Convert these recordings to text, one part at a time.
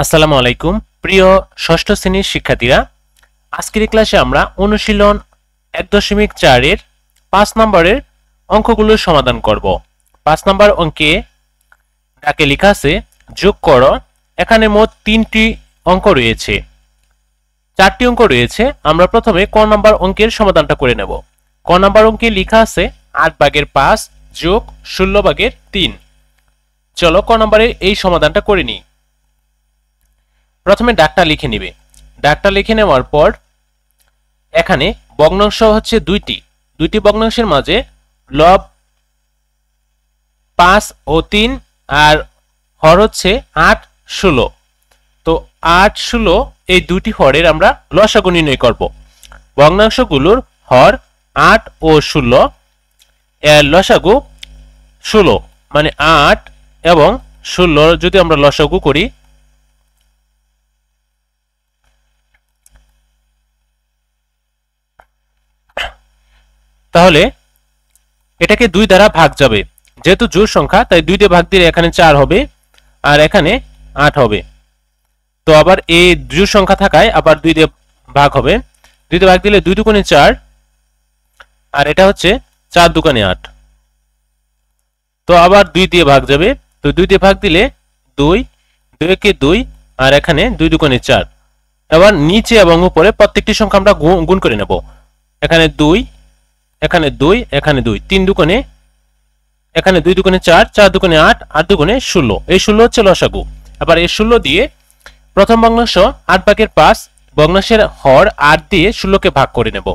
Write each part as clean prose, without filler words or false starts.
আসসালামু আলাইকুম প্রিয় ষষ্ঠ শ্রেণীর শিক্ষার্থীরা, আজকের ক্লাসে আমরা অনুশীলন 1.4 এর 5 নম্বরের অঙ্কগুলোর সমাধান করব। 5 নম্বর অঙ্কে ডাকে লেখা আছে যোগ করো। এখানে মোট 3টি অঙ্ক রয়েছে, 4টি অঙ্ক রয়েছে। আমরা প্রথমে ক নম্বর অঙ্কের সমাধানটা করে নেব। ক নম্বর অঙ্কে লেখা আছে 8/5 যোগ 16/3। চলো ক নম্বরে এই সমাধানটা করে নিই। প্রথমে ডাকটা লিখে নিবে। ডাকটা লিখে নেওয়ার পর এখানে ভগ্নাংশ হচ্ছে দুইটি ভগ্নাংশের মাঝে লব 5 ও 3 আর হর হচ্ছে 8, 16। তো 8, 16 এই দুটি হরের আমরা লসাগু নির্ণয় করব। ভগ্নাংশগুলোর হর 8 ও 16 এর লসাগু 16, মানে 8 এবং 16 যদি আমরা লসাগু করি তাহলে এটাকে 2 দ্বারা ভাগ যাবে। যেহেতু জোড় সংখ্যা তাই 2 দিয়ে ভাগ দিলে এখানে 4 হবে আর এখানে 8 হবে। তো আবার এই জোড় সংখ্যা থাকায় আবার 2 দিয়ে ভাগ হবে। 2 দিয়ে ভাগ দিলে 2 দুগুণে 4 আর এটা হচ্ছে 4 দুগুণে 8। তো আবার 2 দিয়ে ভাগ যাবে। তো 2 দিয়ে ভাগ দিলে 2, 2 কে 2 আর এখানে 2 দুগুণে 4। এবার নিচে এবং উপরে প্রত্যেকটি সংখ্যা আমরা গুণ করে নেব। এখানে 2, এখানে 2, এখানে 2, 3 দুগুণে, এখানে 2 দুগুণে 4, 4 দুগুণে 8, 8 দুগুণে 16। এই 16 হচ্ছে লসাগু। এবার এই 16 দিয়ে প্রথম ভগ্নাংশ 8/5 ভগ্নাংশের হর 8 দিয়ে 16 কে ভাগ করে নেব।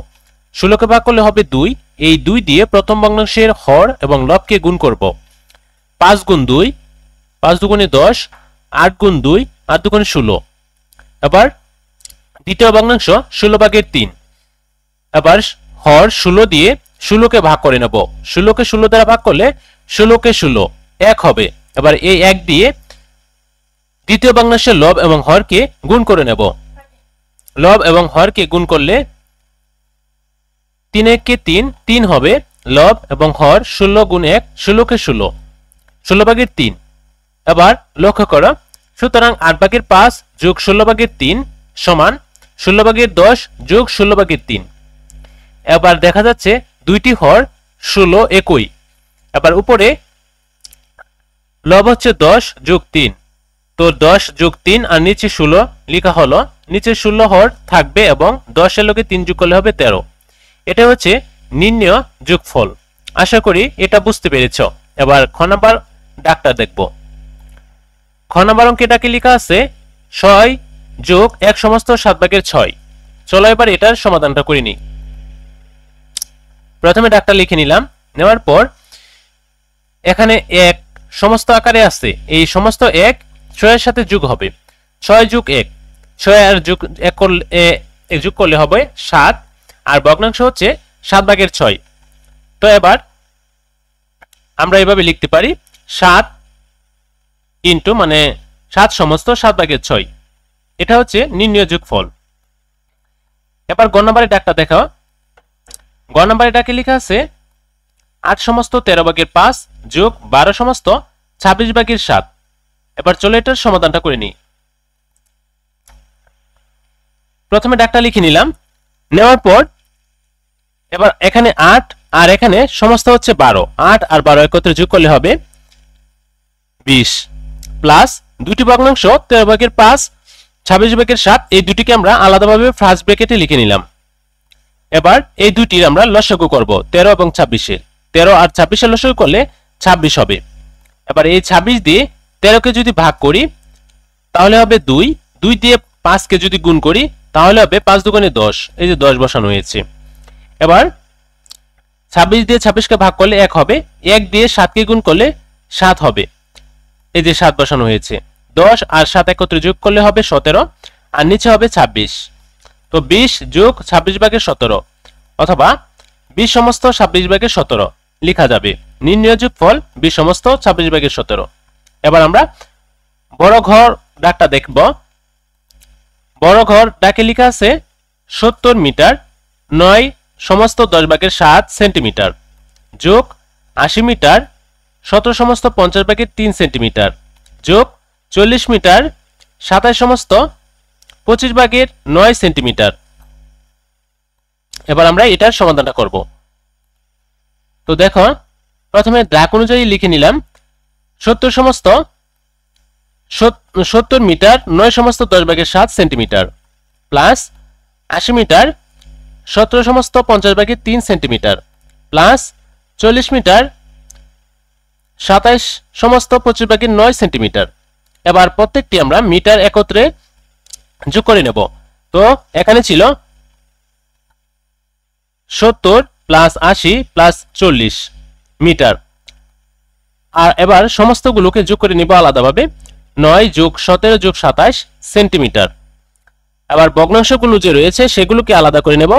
16 কে ভাগ করলে হবে 2। এই 2 দিয়ে প্রথম ভগ্নাংশের হর এবং লবকে গুণ করব। 5 গুণ 2, 5 দুগুণে 10, 8 গুণ 2, 8 দুগুণে 16। এবার দ্বিতীয় ভগ্নাংশ 16/3। এবার হর 16 দিয়ে 16 কে ভাগ করে নেব। 16 কে 16 দ্বারা ভাগ করলে 16 কে 16 1 হবে। এবার এই 1 দিয়ে দ্বিতীয় ভগ্নাংশের লব এবং হরকে গুণ করে নেব। লব এবং হরকে গুণ করলে 3 1 কে 3, 3 হবে। লব এবং হর 16 গুণ 1, 16 কে 16, 16/3। এবার লক্ষ্য করো, সুতরাং 8/5 যোগ 16/3 সমান 16/10 যোগ 16/3। এবার দেখা যাচ্ছে দুইটি হর 16 একই। এবার উপরে লব হচ্ছে 10 যোগ 3, তো 10 যোগ 3 আর নিচে 16 লেখা হলো। নিচে 16 হর থাকবে এবং 10 এর লগে 3 যোগ করলে হবে 13। এটা হচ্ছে নির্ণয় যোগফল। আশা করি এটা বুঝতে পেরেছ। এবার খ নাম্বার ডাকটা দেখব। খ নাম্বার অঙ্কে ডাকে লেখা আছে 6 যোগ 1 সমস্ত 7/6। চলো এবার এটার সমাধানটা করে নিই। প্রথমে ডাকটা লিখে নিলাম। নেওয়ার পর এখানে 1 সমস্ত আকারে আছে। এই সমস্ত 1 6 এর সাথে যোগ হবে। 6 যোগ 1, 6 আর যোগ 1 করলে যোগ করলে হবে 7 আর ভগ্নাংশ হচ্ছে 7/6। তো এবার আমরা এভাবে লিখতে পারি 7 ইনটু, মানে 7 সমস্ত 7/6। এটা হচ্ছে নির্ণয় যোগফল। এবার গ নম্বরের ডাকটা দেখাও। গ নম্বরে ডাকে লেখা আছে 8 সমস্ত 13/5 যোগ 12 সমস্ত 26/7। এবার চলো এটার সমাধানটা করে নিই। প্রথমে ডাকটা লিখে নিলাম। নেওয়ার পর এবার এখানে 8 আর এখানে সমস্ত হচ্ছে 12। 8 আর 12 একত্রে যোগ করলে হবে 20 প্লাস দুটি ভগ্নাংশ 13/5, 26/7। এই দুটিকে আমরা আলাদাভাবে ফার্স্ট ব্র্যাকেটে লিখে নিলাম। এবার এই দুটির আমরা লসাগু করব 13 এবং 26-এর। 13 আর 26-এর লসাগু করলে 26 হবে। এবার এই 26 দিয়ে 13 কে যদি ভাগ করি তাহলে হবে 2। 2 দিয়ে 5 কে যদি গুণ করি তাহলে হবে 5 দুগুণে 10। এই যে 10 বসানো হয়েছে। এবার 26 দিয়ে 26 কে ভাগ করলে 1 হবে। 1 দিয়ে 7 কে গুণ করলে 7 হবে। এই যে 7 বসানো হয়েছে। 10 আর 7 একত্রে যোগ করলে হবে 17 আর নিচে হবে 26। তো 20 যোগ 26/17 অথবা 20 সমস্ত 26/17 লেখা যাবে। নির্ণয় যোগফল 20 সমস্ত 26/17। এবার আমরা বড় ঘর ডাকটা দেখব। বড় ঘর ডাকে লেখা আছে 70 মিটার 9 সমস্ত 10/7 সেন্টিমিটার যোগ 80 মিটার 17 সমস্ত 50/3 সেন্টিমিটার যোগ 40 মিটার 27 সমস্ত 25 ভাগের 9 সেন্টিমিটার। এবার আমরা এটার সমাধানটা করব। তো দেখো প্রথমে দাগ অনুযায়ী লিখে নিলাম 70 সমস্ত 70 মিটার 9 সমস্ত 10 ভাগের 7 সেন্টিমিটার প্লাস 80 মিটার 17 সমস্ত 50 ভাগের 3 সেন্টিমিটার প্লাস 40 মিটার 27 সমস্ত 25 ভাগের 9 সেন্টিমিটার। এবার প্রত্যেকটি আমরা মিটার একত্রে যোগ করে নেব। তো এখানে ছিল 70 প্লাস 80 প্লাস 40 মিটার। আর এবার সমস্তগুলোকে যোগ করে নিব আলাদাভাবে 9 যোগ 17 যোগ 27 সেন্টিমিটার। আবার ভগ্নাংশগুলো যে রয়েছে সেগুলোকে আলাদা করে নেব।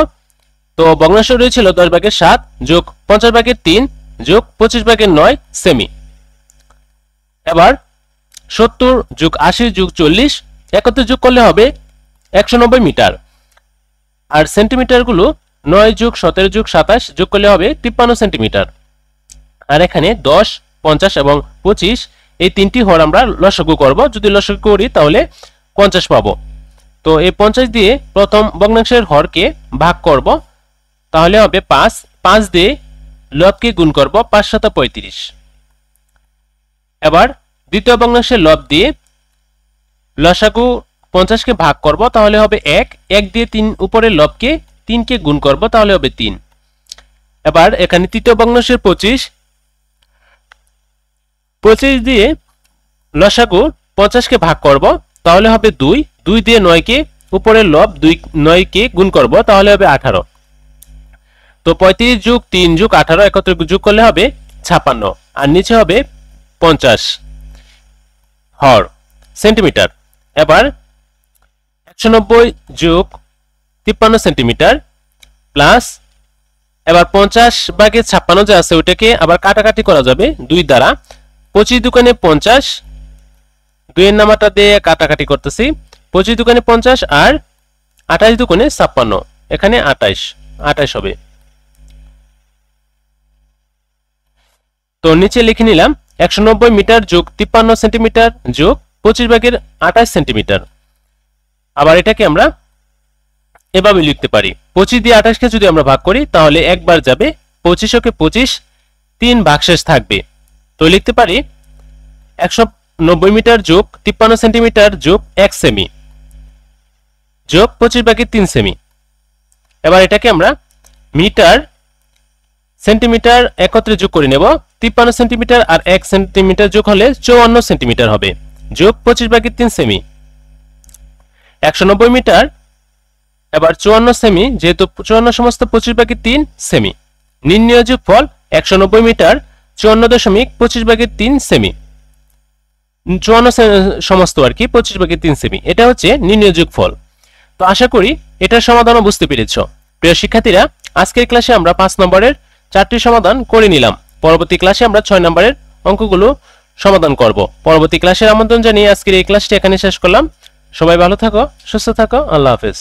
তো ভগ্নাংশ রয়েছিল 10 ভাগের 7 যোগ 50 ভাগের 3 যোগ 25 ভাগের 9 সেমি। এবার 70 যোগ 80 যোগ 40 একত্রে যোগ করলে হবে 190 মিটার। আর সেন্টিমিটারগুলো 9 যোগ 17 যোগ 27 যোগ করলে হবে 53 সেন্টিমিটার। আর এখানে 10 50 এবং 25 এই তিনটি হর আমরা লসাগু করব। যদি লসাগু করি তাহলে 50 পাবো। তো এই 50 দিয়ে প্রথম ভগ্নাংশের হরকে ভাগ করব, তাহলে হবে 5। 5 দিয়ে লবকে গুণ করব, 5 × 7 = 35। এবার দ্বিতীয় ভগ্নাংশের লব দিয়ে লসাগু 50 কে ভাগ করব, তাহলে হবে 1। 1 দিয়ে 3 উপরের লবকে 3 কে গুণ করব, তাহলে হবে 3। এবার এখানে তৃতীয় ভগ্নাংশের 25 দিয়ে লসাগু 50 কে ভাগ করব, তাহলে হবে 2। 2 দিয়ে 9 কে উপরের লব 9 কে গুণ করব, তাহলে হবে 18। তো 35 যোগ 3 যোগ 18 একত্রে যোগ করলে হবে 56। আর নিচে হবে 50 হর সেন্টিমিটার। এবার 190 যোগ 53 সেন্টিমিটার প্লাস এবার 50 ভাগের 56 যে আছে ওটাকে আবার কাটাকাটি করা যাবে 2 দ্বারা। 25 দোকানে 50, 2 এর নামাটা দিয়ে কাটাকাটি করতেছি। 25 দোকানে 50 আর 28 দোকানে 56, এখানে 28 হবে। তো নিচে লিখে নিলাম 190 মিটার যোগ 53 সেন্টিমিটার যোগ 25 ভাগের 28 সেন্টিমিটার। আবার এটাকে আমরা এভাবে লিখতে পারি, 25 দিয়ে 28 কে যদি আমরা ভাগ করি তাহলে একবার যাবে, 25 কে 25, 3 ভাগশেষ থাকবে। তো লিখতে পারি 190 মিটার যোগ 53 সেন্টিমিটার যোগ 1 সেমি যোগ 25 ভাগের 3 সেমি। এবার এটাকে আমরা মিটার সেন্টিমিটার একত্রে যোগ করে নেব। 53 সেন্টিমিটার আর 1 সেন্টিমিটার যোগ হলে 54 সেন্টিমিটার হবে যোগ 25 ভাগের 3 সেমি। 190 মিটার এবার 54 সেমি, যেহেতু 54 সমস্ত 25 ভাগের 3 সেমি। নির্ণয় যোগফল 190 মিটার 54.25 ভাগের 3 সেমি। 54 সমস্ত আর কি 25 ভাগের 3 সেমি, এটা হচ্ছে নির্ণয় যোগফল। তো আশা করি এটার সমাধানও বুঝতে পেরেছো। প্রিয় শিক্ষার্থীরা, আজকের ক্লাসে আমরা 5 নম্বরের 4টি সমাধান করে নিলাম। পরবর্তী ক্লাসে আমরা 6 নম্বরের অঙ্কগুলো সমাধান করব। পরবর্তী ক্লাসের আমন্ত্রণ জানিয়ে আজকের এই ক্লাসটি এখানে শেষ করলাম। সবাই ভালো থাকো, সুস্থ থাকো, আল্লাহ হাফেজ।